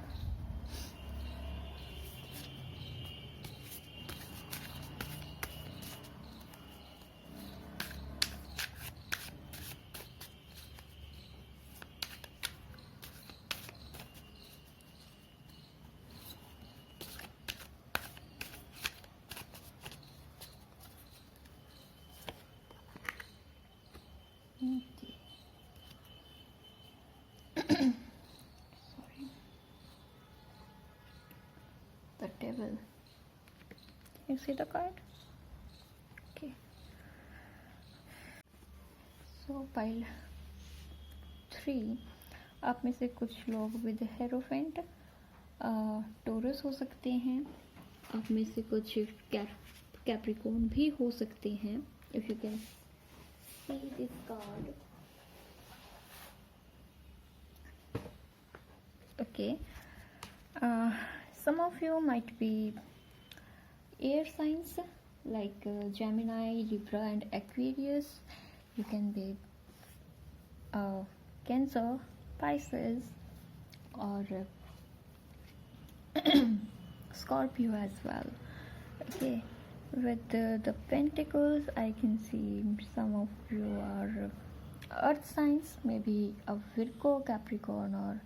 Okay. Sorry. The devil. Can you see the card? Okay. So pile 3. आप में से कुछ लोग with hierophant torus हो सकते हैं. आप में से कुछ कैप्रिकॉर्न भी हो सकते हैं. If you can see this card. Okay, some of you might be air signs like Gemini, Libra and Aquarius. You can be Cancer, Pisces or Scorpio as well. Okay, with the Pentacles, I can see some of you are earth signs, maybe a Virgo, Capricorn or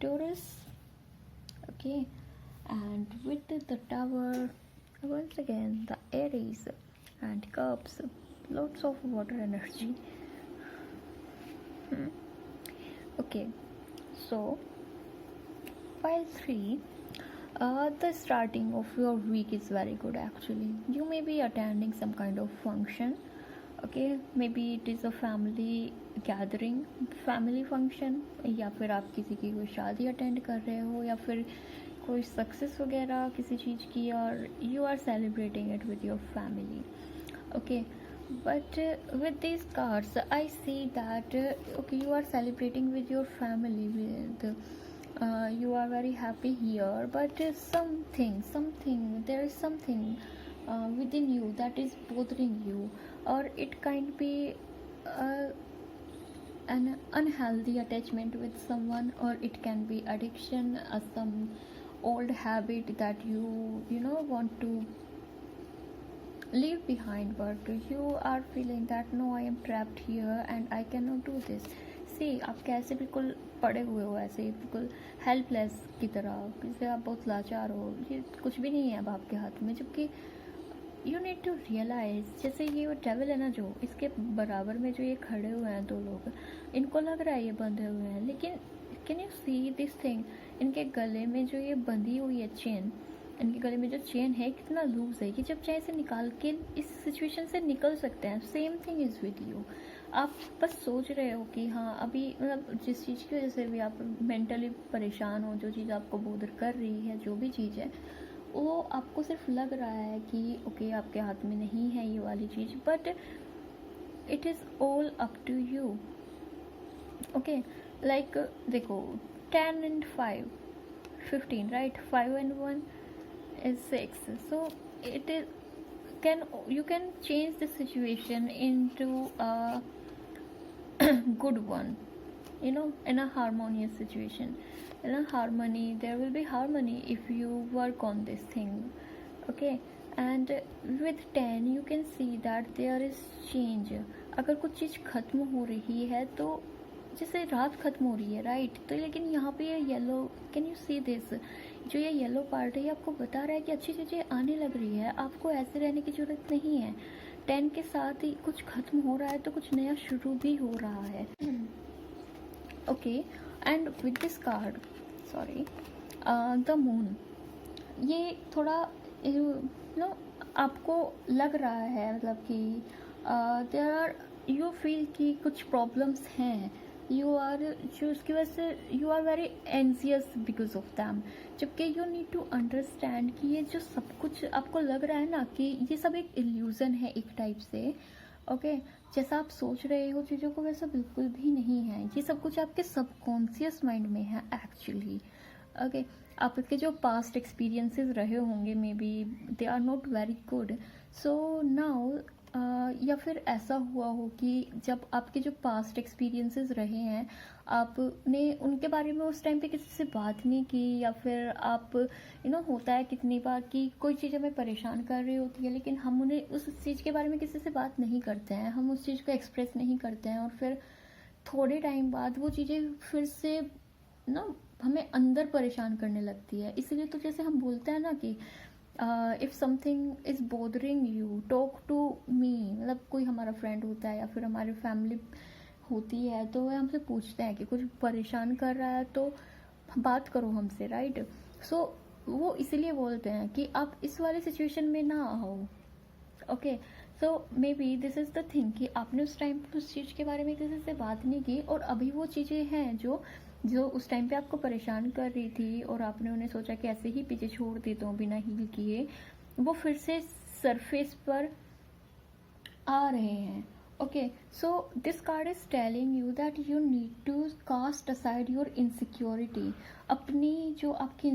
Taurus. Okay, and with the Tower, once again the Aries and Cups, lots of water energy. Okay, so pile 3. The starting of your week is very good actually. You may be attending some kind of function okay, may be it is a family gathering, family function, या फिर आप किसी की कोई शादी attend कर रहे हो, या फिर कोई सक्सेस वगैरह किसी चीज़ की, और you are celebrating it with your family. Okay, but with these cards I see that okay, you are celebrating with your family, with you are very happy here, but something there is something within you that is bothering you, or it can be uh, an unhealthy attachment with someone, or it can be addiction, some old habit that you know want to leave behind, but you are feeling that no, I am trapped here and I cannot do this. See, आप कैसे बिल्कुल पड़े हुए हो, ऐसे ही बिल्कुल helpless की तरह, जैसे आप बहुत लाचार हो, ये कुछ भी नहीं है अब आपके हाथ में. जबकि यू नीड टू रियलाइज, जैसे ये डेविल है ना, जो इसके बराबर में जो ये खड़े हुए हैं दो लोग, इनको लग रहा है ये बंधे हुए हैं, लेकिन can you see this thing, इनके गले में जो ये बंधी हुई है चेन, इनके गले में जो चेन है कितना लूज है, कि जब चाहे इसे निकाल के इस सिचुएशन से निकल सकते हैं. Same thing is with you. आप बस सोच रहे हो कि हाँ, अभी मतलब जिस चीज़ की वजह से भी आप मेंटली परेशान हो, जो चीज़ आपको बोदर कर रही है, जो भी चीज़ है, वो आपको सिर्फ लग रहा है कि ओके आपके हाथ में नहीं है ये वाली चीज़, but it is all up to you. Okay, like देखो, 10 and 5 15, राइट? 5 and 1 is 6. So it is you can change the situation into a good one, you know, in a harmonious situation, in a harmony. There will be harmony if you work on this thing. Okay, and with 10 you can see that there is change. अगर कुछ चीज़ खत्म हो रही है, तो जैसे रात खत्म हो रही है, राइट? तो लेकिन यहाँ पे ये yellow, can you see this, जो ये येलो पार्ट है, ये आपको बता रहा है कि अच्छी चीज़ें आने लग रही है, आपको ऐसे रहने की ज़रूरत नहीं है. 10 के साथ ही कुछ खत्म हो रहा है, तो कुछ नया शुरू भी हो रहा है. Okay, and with this card, sorry, the moon, ये थोड़ा नो आपको लग रहा है, मतलब कि देयर आर, यू फील कि कुछ प्रॉब्लम्स हैं, यू आर, जो उसकी वजह से you are very anxious because of them. जबकि यू नीड टू अंडरस्टैंड कि ये जो सब कुछ आपको लग रहा है ना, कि ये सब एक इल्यूजन है एक टाइप से. ओके, जैसा आप सोच रहे हो चीज़ों को, वैसा बिल्कुल भी नहीं है. ये सब कुछ आपके सबकॉन्शियस माइंड में है एक्चुअली. ओके, आपके जो पास्ट एक्सपीरियंसेस रहे होंगे, maybe they are not very good. So now या फिर ऐसा हुआ हो कि जब आपके जो पास्ट एक्सपीरियंसेस रहे हैं, आपने उनके बारे में उस टाइम पे किसी से बात नहीं की, या फिर आप होता है कितनी बार कि कोई चीज़ हमें परेशान कर रही होती है, लेकिन हम उन्हें उस चीज़ के बारे में किसी से बात नहीं करते हैं, हम उस चीज़ को एक्सप्रेस नहीं करते हैं, और फिर थोड़े टाइम बाद वो चीज़ें फिर से हमें अंदर परेशान करने लगती है. इसलिए तो जैसे हम बोलते हैं ना कि if something is bothering you, talk to me. मतलब कोई हमारा फ्रेंड होता है या फिर हमारी फैमिली होती है, तो वह हमसे पूछते हैं कि कुछ परेशान कर रहा है तो बात करो हमसे, राइट? सो वो इसीलिए बोलते हैं कि आप इस वाली सिचुएशन में ना आओ. Okay, so may be this is the thing कि आपने उस टाइम पर उस चीज़ के बारे में किसी से बात नहीं की, और अभी वो चीज़ें हैं जो उस टाइम पे आपको परेशान कर रही थी, और आपने उन्हें सोचा कि ऐसे ही पीछे छोड़ देता हूँ बिना हील किए, वो फिर से सरफेस पर आ रहे हैं. Okay, so this card is telling you that you need to cast aside your insecurity. अपनी जो आपकी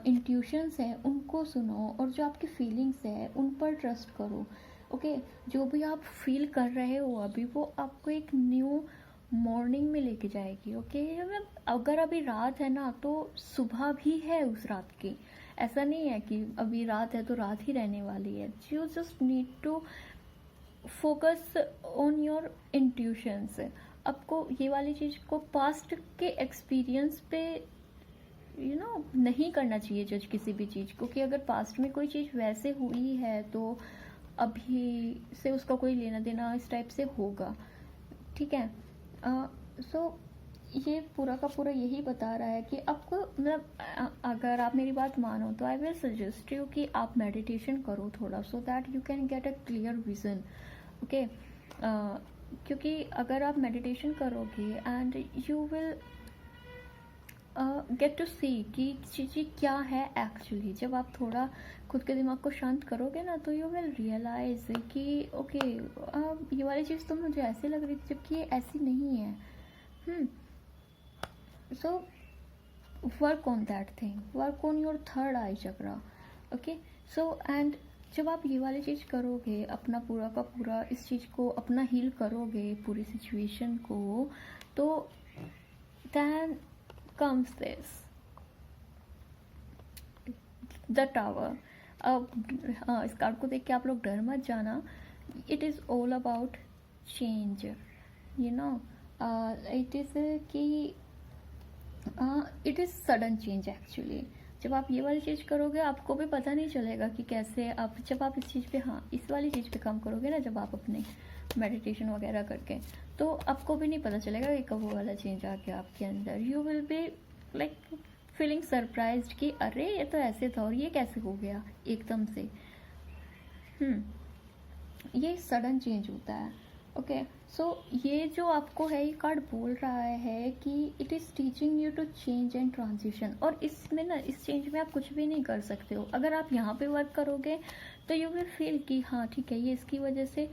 इंट्यूशंस हैं उनको सुनो, और जो आपकी फीलिंग्स है उन पर ट्रस्ट करो. ओके, जो भी आप फील कर रहे हो अभी, वो आपको एक न्यू मॉर्निंग में लेके जाएगी. ओके, मतलब अगर अभी रात है ना, तो सुबह भी है उस रात की. ऐसा नहीं है कि अभी रात है तो रात ही रहने वाली है. You just need to focus on your intuitions. आपको ये वाली चीज़ को पास्ट के एक्सपीरियंस पे नहीं करना चाहिए जज किसी भी चीज़ को, कि अगर पास्ट में कोई चीज़ वैसे हुई है तो अभी से उसका कोई लेना देना इस टाइप से होगा. ठीक है, सो ये पूरा का पूरा यही बता रहा है कि आपको, मतलब अगर आप मेरी बात मानो तो आई विल सजेस्ट यू कि आप मेडिटेशन करो थोड़ा, so that you can get a clear vision. Okay. क्योंकि अगर आप मेडिटेशन करोगे and you will get to see कि चीज़ें क्या है एक्चुअली। जब आप थोड़ा खुद के दिमाग को शांत करोगे ना, तो यू विल रियलाइज कि ओके, ये वाली चीज़ तो मुझे ऐसी लग रही थी जबकि ये ऐसी नहीं है। So work on that thing, work on your third I chakra. Okay, so and जब आप ये वाली चीज़ करोगे, अपना पूरा का पूरा इस चीज़ को अपना हील करोगे, पूरी सिचुएशन को, तो then comes this the tower। अब इस कार्ड को देख के आप लोग डर मत जाना। It is all about change, you know. It is कि it is sudden change actually. जब आप ये वाली चीज़ करोगे आपको भी पता नहीं चलेगा कि कैसे आप, जब आप इस चीज़ पे, इस वाली चीज़ पे काम करोगे ना, जब आप अपने मेडिटेशन वगैरह करके, तो आपको भी नहीं पता चलेगा कि कब वो वाला चेंज आ गया आपके अंदर। You will be like feeling surprised कि अरे ये तो ऐसे था और ये कैसे हो गया एकदम से। ये सडन चेंज होता है। ओके, सो ये जो आपको है, ये कार्ड बोल रहा है कि it is teaching you to change and transition. और इसमें ना, इस चेंज में आप कुछ भी नहीं कर सकते हो। अगर आप यहाँ पे वर्क करोगे तो यू विल फील कि हाँ ठीक है, ये इसकी वजह से,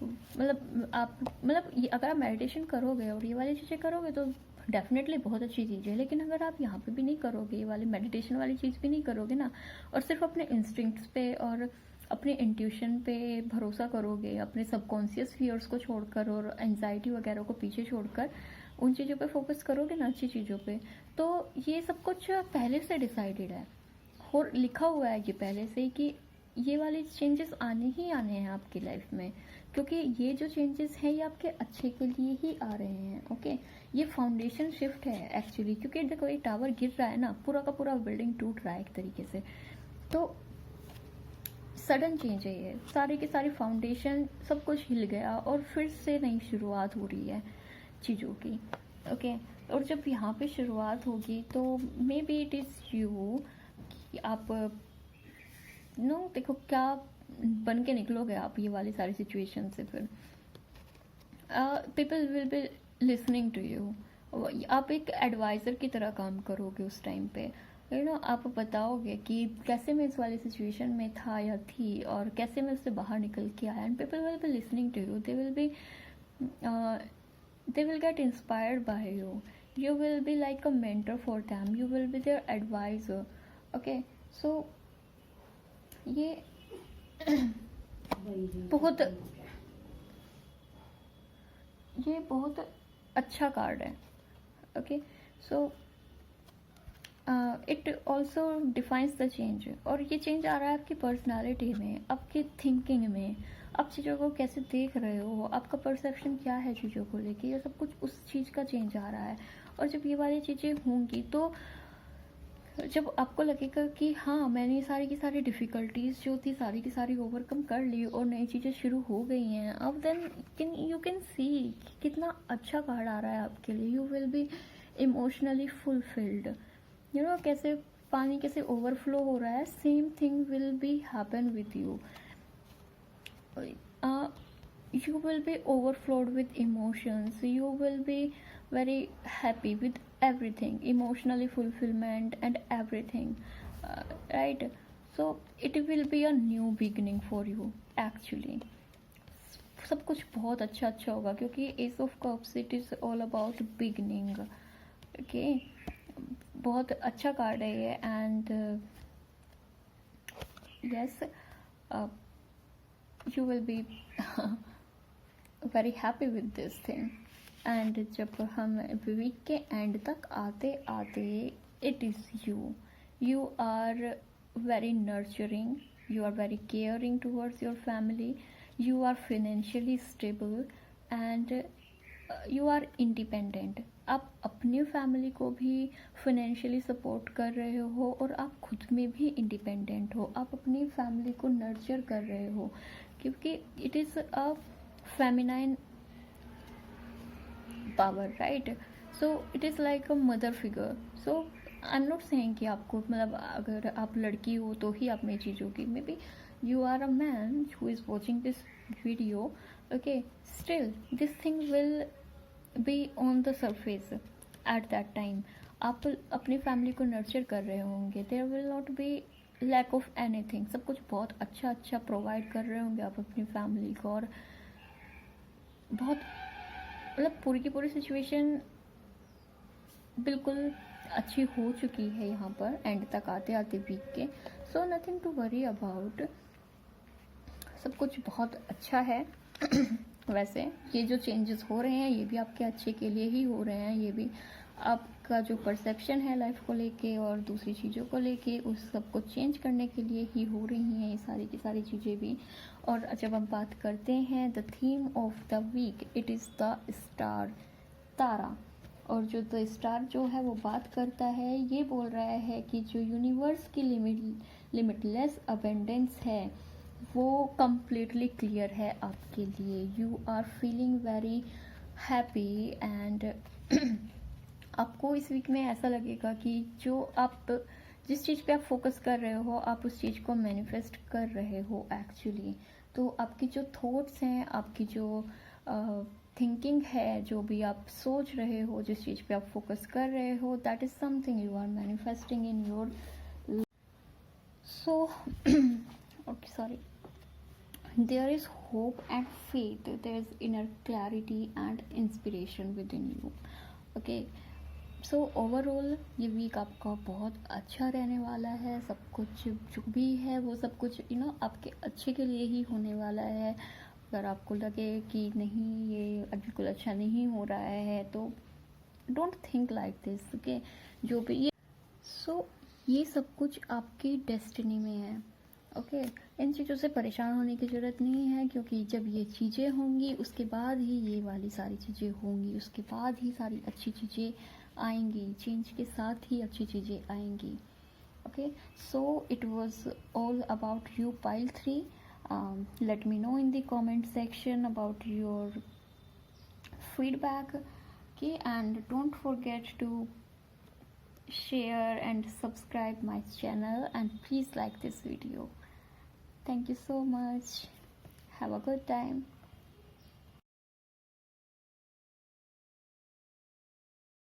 अगर आप मेडिटेशन करोगे और ये वाली चीज़ें करोगे तो डेफिनेटली बहुत अच्छी चीज़ है। लेकिन अगर आप यहाँ पे भी नहीं करोगे, ये वाली मेडिटेशन वाली चीज़ भी नहीं करोगे ना, और सिर्फ अपने इंस्टिंक्ट्स पे और अपने इंट्यूशन पे भरोसा करोगे, अपने सबकॉन्शियस फियर्स को छोड़कर और एंजाइटी वगैरह को पीछे छोड़कर उन चीज़ों पे फोकस करोगे ना, अच्छी चीज़ों पे, तो ये सब कुछ पहले से डिसाइडेड है और लिखा हुआ है ये पहले से कि ये वाले चेंजेस आने ही आने हैं आपकी लाइफ में। क्योंकि ये जो चेंजेस हैं ये आपके अच्छे के लिए ही आ रहे हैं। ओके, ये फाउंडेशन शिफ्ट है एक्चुअली। क्योंकि देखो, ये टावर गिर रहा है ना, पूरा का पूरा बिल्डिंग टूट रहा है एक तरीके से, तो सडन चेंज है ये। सारी की सारी फाउंडेशन सब कुछ हिल गया और फिर से नई शुरुआत हो रही है चीज़ों की। ओके, और जब यहाँ पे शुरुआत होगी तो may be it is you कि आप देखो क्या बन के निकलोगे आप ये वाली सारी सिचुएशन से। फिर people will be listening to you. आप एक एडवाइज़र की तरह काम करोगे उस टाइम पे। आप बताओगे कि कैसे मैं इस वाली सिचुएशन में था या थी और कैसे मैं उससे बाहर निकल के आया। And people will be listening to you, they will get inspired by you. You will be like a mentor for them, you will be their advisor. Okay, so ये बहुत अच्छा कार्ड है। Okay, so it also defines the change. और ये change आ रहा है आपकी personality में, आपकी थिंकिंग में, आप चीज़ों को कैसे देख रहे हो, आपका परसेप्शन क्या है चीज़ों को लेके, ये सब कुछ उस चीज़ का चेंज आ रहा है। और जब ये वाली चीज़ें होंगी तो जब आपको लगेगा कि हाँ, मैंने सारी की सारी डिफ़िकल्टीज जो थी सारी की सारी ओवरकम कर ली और नई चीज़ें शुरू हो गई हैं अब, देन यू कैन सी कितना अच्छा कार्ड आ रहा है आपके लिए। You will B emotionally fulfilled. कैसे पानी कैसे ओवरफ्लो हो रहा है, same thing will be happen with you. You will be overflowed with emotions. You will be very happy with everything, emotionally fulfillment and everything, right? So it will be a new beginning for you actually. सब कुछ बहुत अच्छा अच्छा होगा क्योंकि ace of cups it is all about beginning. Okay, बहुत अच्छा card है ये। And yes, you will be very happy with this thing. And जब हम वीक के एंड तक आते आते, it is you are very nurturing, you are very caring towards your family, you are financially stable and you are independent. आप अपनी family को भी फाइनेंशियली सपोर्ट कर रहे हो और आप खुद में भी इंडिपेंडेंट हो। आप अपनी फैमिली को नर्चर कर रहे हो क्योंकि it is a feminine power, right? So it is like a mother figure. So I am not saying कि आपको अगर आप लड़की हो तो ही आप में चीज़ होगी। Maybe you are a man who is watching this video, okay, still this thing will be on the surface at that time. आप अपनी फैमिली को नर्चर कर रहे होंगे, there will not be lack of anything, सब कुछ बहुत अच्छा अच्छा प्रोवाइड कर रहे होंगे आप अपनी फैमिली को, और बहुत मतलब पूरी की पूरी सिचुएशन बिल्कुल अच्छी हो चुकी है यहाँ पर एंड तक आते आते वीक के. So nothing to worry about, सब कुछ बहुत अच्छा है. वैसे ये जो चेंजेस हो रहे हैं ये भी आपके अच्छे के लिए ही हो रहे हैं, ये भी आपका जो परसेप्शन है लाइफ को लेके और दूसरी चीज़ों को लेके उस सब को चेंज करने के लिए ही हो रही हैं ये सारी की सारी चीज़ें भी. और जब हम बात करते हैं the theme of the week, it is the star, तारा. और जो द स्टार जो है वो बात करता है, ये बोल रहा है कि जो यूनिवर्स की लिमिटलेस अबेंडेंस है वो कम्प्लीटली क्लियर है आपके लिए. You are feeling very happy and आपको इस वीक में ऐसा लगेगा कि जो आप जिस चीज़ पे आप फोकस कर रहे हो आप उस चीज़ को मैनिफेस्ट कर रहे हो एक्चुअली. तो आपकी जो थॉट्स हैं, आपकी जो थिंकिंग है, जो भी आप सोच रहे हो, जिस चीज़ पे आप फोकस कर रहे हो, that is something you are manifesting in your. So okay, sorry. There is hope and faith, there is inner clarity and inspiration within you. Okay, so overall ये वीक आपका बहुत अच्छा रहने वाला है. सब कुछ जो भी है वो सब कुछ आपके अच्छे के लिए ही होने वाला है. अगर आपको लगे कि नहीं ये बिल्कुल अच्छा नहीं हो रहा है तो don't think like this. Okay, जो भी ये ये सब कुछ आपकी डेस्टिनी में है. ओके, इन चीज़ों से परेशान होने की ज़रूरत नहीं है, क्योंकि जब ये चीज़ें होंगी उसके बाद ही ये वाली सारी चीज़ें होंगी, उसके बाद ही सारी अच्छी चीज़ें आएंगी. चेंज के साथ ही अच्छी चीज़ें आएंगी. Okay, so it was all about you pile 3. Let me know in the comment section about your feedback. Okay, and don't forget to share and subscribe my channel, and please like this video. Thank you so much. Have a good time.